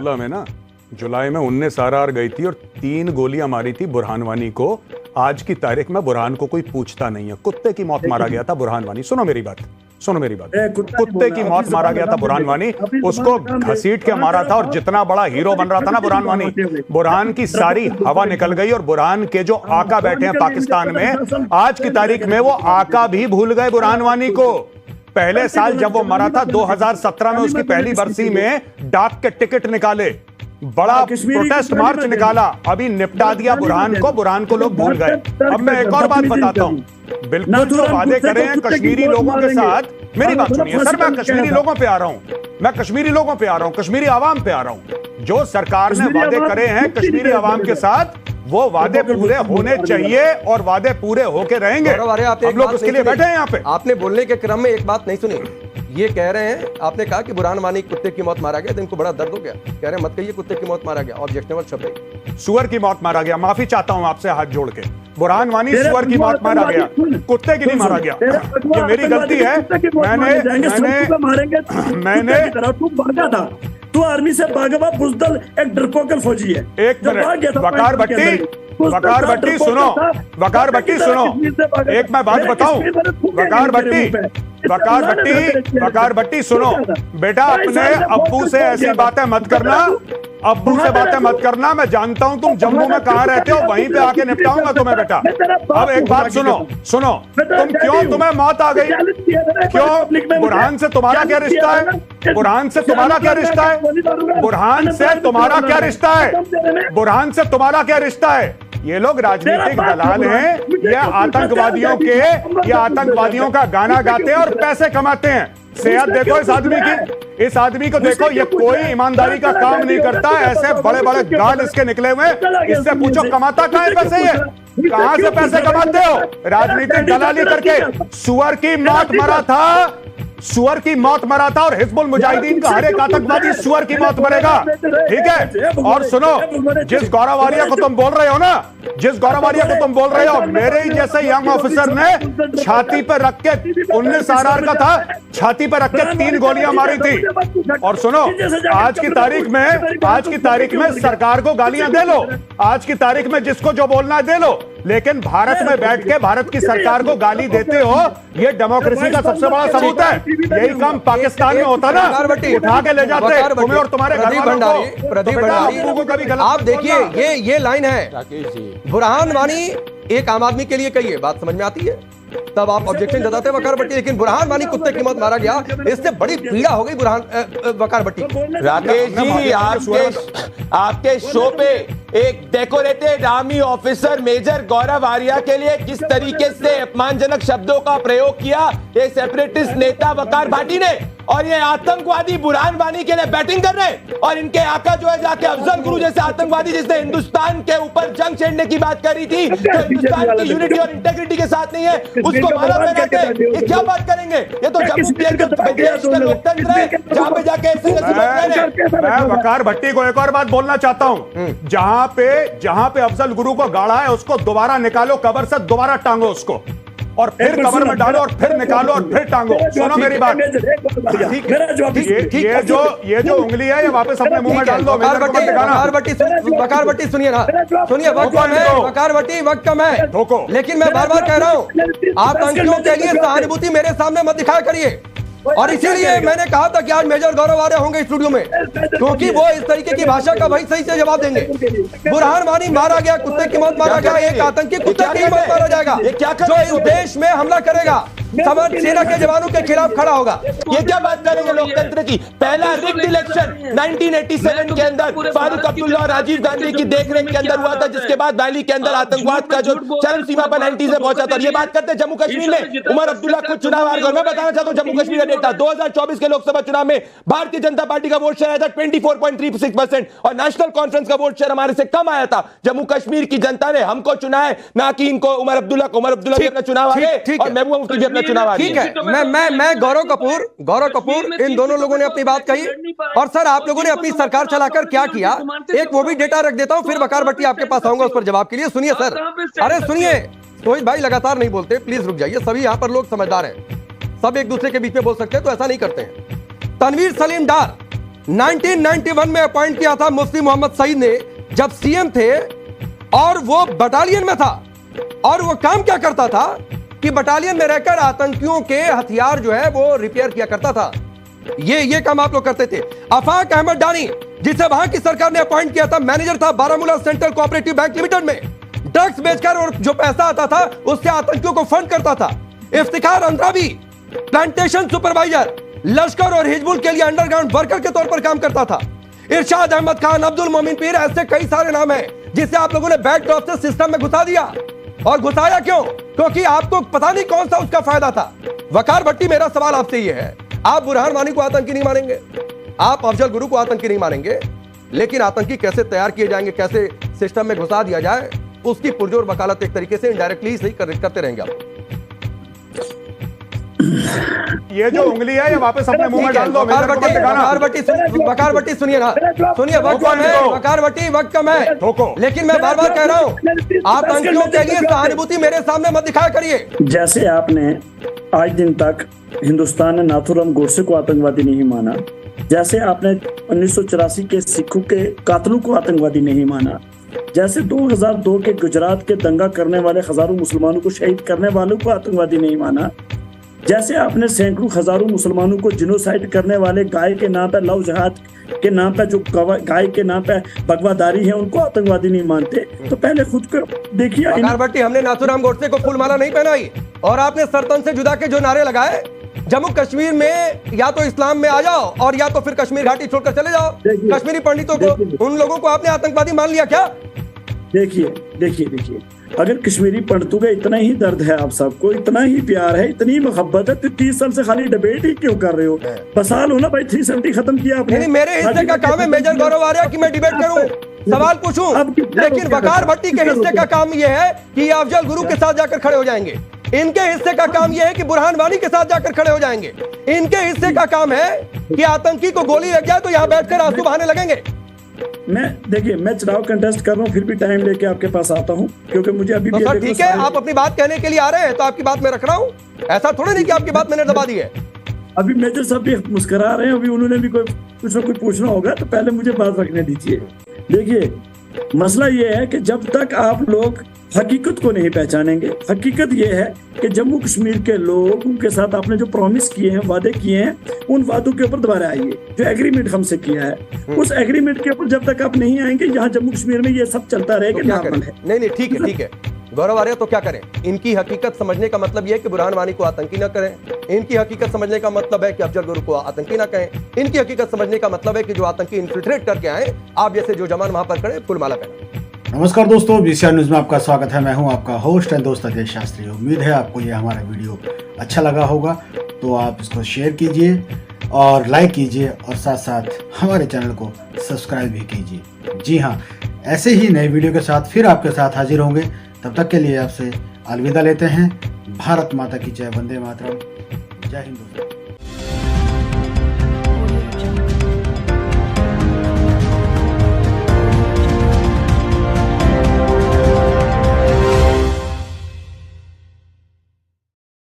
2016 में ना जुलाई में 19 आरआर गई थी और 3 गोलियां मारी थी बुरहान वानी को। आज की तारीख में बुरहान को कोई पूछता नहीं है। कुत्ते की मौत मारा गया था बुरहान वानी। सुनो मेरी बात, कुत्ते की मौत मारा गया था बुरहान वानी। उसको घसीट के मारा था और जितना बड़ा हीरो बन रहा था ना बुरहान वानी, बुरहान की सारी हवा निकल गई। और बुरहान के जो आका बैठे हैं पाकिस्तान में, आज की तारीख में वो आका भी भूल गए बुरहान वानी को। पहले साल जब वो मरा था 2017 में, उसकी पहली बरसी में डाक के टिकट निकाले, बड़ा प्रोटेस्ट मार्च निकाला, अभी निपटा दिया बुरहान को लोग भूल गए। अब मैं एक और बात बताता हूं, बिल्कुल जो वादे करे हैं कश्मीरी लोगों के साथ, मेरी बात सुनिए सर, मैं कश्मीरी लोगों पे आ रहा हूं, कश्मीरी आवाम पे आ रहा हूं। जो सरकार ने वादे करे हैं कश्मीरी आवाम के साथ, वो वादे पूरे होने चाहिए और वादे पूरे होके रहेंगे। हम लोग उसके लिए बैठे हैं यहाँ पे। आपने बोलने के क्रम में एक बात नहीं सुनी। ये कह रहे हैं, आपने कहा कि बुरहान वानी कुत्ते की मौत मारा गया, तो इनको बड़ा दर्द हो गया। कह रहे हैं मत कहिए कुत्ते की मौत मारा गया, ऑब्जेक्शनेबल शब्द। सुअर की मौत मारा गया। माफी चाहता हूं आपसे हाथ जोड़ के। बुरहान वानी सुअर की मौत मारा गया, कुत्ते की नहीं मारा गया। ये मेरी गलती है। मैंने तू आर्मी से भागा हुआ बुजदल एक डरपोकल फौजी है। एक मिनट, वकार भट्टी सुनो, एक मैं बात बताऊं, वकार भट्टी सुनो बेटा, अपने अब्बू से ऐसी बातें मत करना। मैं जानता हूं तुम जम्मू में कहां रहते हो, वहीं पे आके निपटाऊंगा तुम्हें बेटा। अब एक बात सुनो, तुम्हें मौत आ गई क्यों? बुरहान से तुम्हारा क्या रिश्ता है? बुरहान से तुम्हारा क्या रिश्ता है? ये लोग राजनीतिक दलाल हैं, ये आतंकवादियों का गाना गाते हैं और पैसे कमाते हैं। सेहत देखो इस आदमी को देखो, ये कोई ईमानदारी का काम नहीं करता। ऐसे बड़े बड़े गाल इसके निकले हुए, इससे पूछो कमाता कहां है पैसे? ये कहां से पैसे कमाते हो? राजनीतिक दलाली करके। सुअर की मौत मरा था और हिजबुल मुजाहिदीन का हर एक आतंकवादी सुअर की मौत मरेगा, ठीक है? और सुनो, जिस गौरव आर्या को तुम बोल रहे हो, मेरे ही जैसे यंग ऑफिसर ने छाती पर रख के 19 आरआर का था, छाती पर रख के 3 गोलियां मारी थी। और सुनो, आज की तारीख में सरकार को गालियां दे लो, आज की तारीख में जिसको जो बोलना है दे लो, लेकिन भारत में बैठ के भारत की सरकार को गाली देते हो, ये डेमोक्रेसी का सबसे बड़ा सबूत है। यही काम पाकिस्तान में होता ना, उठा के ले जाते तुम्हें और तुम्हारे घर वालों को। प्रदीप भंडारी, आप देखिए ये लाइन है, बुरहान वानी एक आम आदमी के लिए कही है, बात समझ में आती है, तब आप ऑब्जेक्शन जताते हैं वकार भट्टी। लेकिन बुरहान वानी कुत्ते की मौत मारा गया, इससे बड़ी पीड़ा हो गई वकार भट्टी। राकेश जी, आपके शो पे एक डेकोरेटेड आर्मी ऑफिसर मेजर गौरव आर्या के लिए किस तरीके से अपमानजनक शब्दों का प्रयोग किया ये सेपरेटिस्ट नेता वकार भाटी ने, और ये आतंकवादी बुरहान वानी के लिए बैटिंग कर रहे हैं। और इनके आका जो है जाके अफजल गुरु जैसे आतंकवादी जिसने हिंदुस्तान के ऊपर जंग छेड़ने की बात करी थी, जो हिंदुस्तान की यूनिटी और इंटेग्रिटी के साथ नहीं है, उसको मारा बनाते हैं। ये क्या बात करेंगे? ये तो जम्मू का लोकतंत्र है, जहां पे जाके मैं वकार भट्टी को एक और बात बोलना चाहता हूं, जहां पे अफजल गुरु को गाड़ा है उसको दोबारा निकालो कब्र से, दोबारा टांगो उसको, और फिर कब्र में डालो और फिर निकालो और फिर टांगो। सुनो मेरी बात, ये जो उंगली है ये वापस अपने मुंह में डाल दो। वकार भट्टी सुनिए ना, सुनिए, वकार भट्टी वक्त कम है, लेकिन मैं बार बार कह रहा हूं, आतंकियों के लिए सहानुभूति मेरे सामने मत दिखाया करिए। और इसीलिए मैंने कहा था कि आज मेजर गौरव आर्या होंगे स्टूडियो में, क्योंकि वो इस तरीके की भाषा का भाई सही से जवाब देंगे। बुरहान वानी मारा गया, कुत्ते की मौत मारा गया, एक आतंकी कुत्ते की मौत मारा जाएगा जो इस देश में हमला करेगा, समर सेना के जवानों के खिलाफ खड़ा होगा। ये क्या बात करेंगे लोकतंत्र की? पहला रिग्ड इलेक्शन 1987 के अंदर फारूक अब्दुल्ला और राजीव गांधी की देखरेख के अंदर हुआ था, जिसके बाद वैली के अंदर आतंकवाद का जो चरम सीमा पर 90 से पहुंचा था। ये बात करते जम्मू कश्मीर में उमर अब्दुल्ला खुद चुनाव हार गए। मैं बताना चाहता हूं जम्मू कश्मीर का डेटा 2024 के लोकसभा चुनाव में भारतीय जनता पार्टी का वोट शेयर आया था 24.36% और नेशनल कॉन्फ्रेंस का वोट शेयर हमारे से कम आया था। जम्मू कश्मीर की जनता ने हमको चुना है, ना कि इनको उमर अब्दुल्ला भी अपना चुनाव हारे और महबूबा मुफ्ती भी अपना चुनाव। ठीक है, मैं गौरव कपूर इन दोनों लोगों ने अपनी बात कही, और सर आप लोगों ने अपनी सरकार चलाकर क्या किया, एक वो भी डेटा रख देता हूं, फिर वकार भट्टी आपके पास आऊंगा उस पर जवाब के लिए। सुनिए सर, अरे सुनिए, रोहित भाई लगातार नहीं बोलते, प्लीज रुक जाइए। सभी यहां पर लोग समझदार हैं, सब एक दूसरे के बीच में बोल सकते हैं, तो ऐसा नहीं करते हैं। तनवीर सलीम डार 1991 में अपॉइंट किया था मुफ्ती मोहम्मद सईद ने, जब सीएम थे, और वो बटालियन में था। और वो काम क्या करता था कि बटालियन में रहकर आतंकियों के हथियार जो है वो रिपेयर किया करता था। ये काम आप लोग करते थे। अफाक अहमद डानी, जिसे वहां की सरकार ने अपॉइंट किया था, मैनेजर था Baramulla central cooperative bank limited में, ड्रग्स बेचकर और जो पैसा आता था उससे आतंकियों को फंड करता था। इफ्तिखार अंद्रावी, प्लांटेशन सुपरवाइजर, लश्कर और हिजबुल के लिए अंडरग्राउंड वर्कर के तौर पर काम करता था। इरशाद अहमद खान, अब्दुल मोमिन पीर, ऐसे कई सारे नाम हैं जिसे आप लोगों ने बैक ड्रॉप से सिस्टम में घुसा दिया। और घुसाया क्यों? क्योंकि आपको पता नहीं कौन सा उसका फायदा था। वकार भट्टी, मेरा सवाल आपसे ये है, आप बुरहान वानी को आतंकी नहीं मानेंगे, आप अफजल गुरु को आतंकी नहीं मानेंगे, लेकिन आतंकी कैसे तैयार किए जाएंगे, कैसे सिस्टम में घुसा दिया जाए, उसकी पुरजोर वकालत एक तरीके से इनडायरेक्टली सही करते रहेंगे आप। ये जो उंगली है ये वापस अपने मुंह में डाल दो। वकार भट्टी सुनिए ना, सुनिए, वक्त कम है वकार भट्टी, वक्त कम है, लेकिन मैं बार बार कह रहा हूँ, आतंकियों के लिए सहानुभूति मेरे सामने मत दिखाया करिए। जैसे आपने आज दिन तक हिंदुस्तान ने नाथूराम गोडसे को आतंकवादी नहीं माना, जैसे आपने 1984 के सिखों के कातलों को आतंकवादी नहीं माना, जैसे 2002 के गुजरात के दंगा करने वाले हजारों मुसलमानों को शहीद करने वालों को आतंकवादी नहीं माना, जैसे आपने सैकड़ों हजारों मुसलमानों को जिनोसाइड करने वाले गाय के नाम पे, लव जहाद के नाम पे, जो गाय के नाम पे बगवादारी है, उनको आतंकवादी नहीं मानते, तो पहले खुद को देखिए। वकार भट्टी, हमने नाथूराम गोडसे को फूलमाला नहीं पहनाई, और आपने सरतन से जुदा के जो नारे लगाए, जम्मू कश्मीर में या तो इस्लाम में आ जाओ और या तो फिर कश्मीर घाटी छोड़कर चले जाओ, कश्मीरी पंडितों को, उन लोगों को आपने आतंकवादी मान लिया क्या? देखिए, अगर कश्मीरी पंडितों का इतना ही दर्द है, आप सबको इतना ही प्यार है, इतनी मोहब्बत है, तो 30 साल से खाली डिबेट ही क्यों कर रहे हो? बसा लो ना भाई, 370 खत्म किया आपने। नहीं, मेरे हिस्से का काम है मेजर गौरव आर्या कि मैं डिबेट करूं, सवाल पूछूं, लेकिन वकार भट्टी के हिस्से का काम यह है कि अफजल गुरु के साथ जाकर खड़े हो जाएंगे। इनके हिस्से का काम यह है कि बुरहान वानी के साथ जाकर खड़े हो जाएंगे। इनके हिस्से का काम है कि आतंकी को गोली लग जाए तो यहाँ बैठकर आंसू बहाने लगेंगे। मैं चुनाव कंटेस्ट कर रहा हूँ, फिर भी टाइम लेके आपके पास आता हूँ, क्योंकि मुझे अभी तो सर ठीक है, आप अपनी बात कहने के लिए आ रहे हैं तो आपकी बात मैं रख रहा हूँ, ऐसा थोड़ा नहीं कि आपकी बात मैंने दबा दी है। अभी मेजर साहब भी मुस्कुरा रहे हैं, अभी उन्होंने भी कुछ ना कुछ पूछना होगा, तो पहले मुझे बात रखने दीजिए। देखिए, मसला ये है कि जब तक आप लोग हकीकत को नहीं पहचानेंगे, हकीकत ये है कि जम्मू कश्मीर के लोगों के साथ आपने जो प्रॉमिस किए हैं, वादे किए हैं, उन वादों के ऊपर दोबारा आइए। जो एग्रीमेंट हमसे किया है, उस एग्रीमेंट के ऊपर जब तक आप नहीं आएंगे, यहाँ जम्मू कश्मीर में ये सब चलता रहेगा। नॉर्मल है। नहीं, ठीक है गौरव आर्या, तो क्या करें? इनकी हकीकत समझने का मतलब यह है कि बुरहान वानी को आतंकी न करें, इनकी हकीकत समझने का मतलब है कि अफजल गुरु को आतंकी न कहें, इनकी हकीकत समझने का मतलब है कि जो आतंकी इन्फिल्ट्रेट करके आए, आप जैसे जो जवान वहां पर खड़े, फूलमाला पहना। नमस्कार दोस्तों, बीसीआर न्यूज में आपका स्वागत है। मैं हूं आपका होस्ट एंड दोस्त अजय शास्त्री। उम्मीद है आपको ये हमारा वीडियो अच्छा लगा होगा, तो आप इसको शेयर कीजिए और लाइक कीजिए, और साथ साथ हमारे चैनल को सब्सक्राइब भी कीजिए। जी हाँ, ऐसे ही नए वीडियो के साथ फिर आपके साथ हाजिर होंगे। तब तक के लिए आपसे अलविदा लेते हैं। भारत माता की जय, वंदे मातरम, जय हिंद दोस्तों।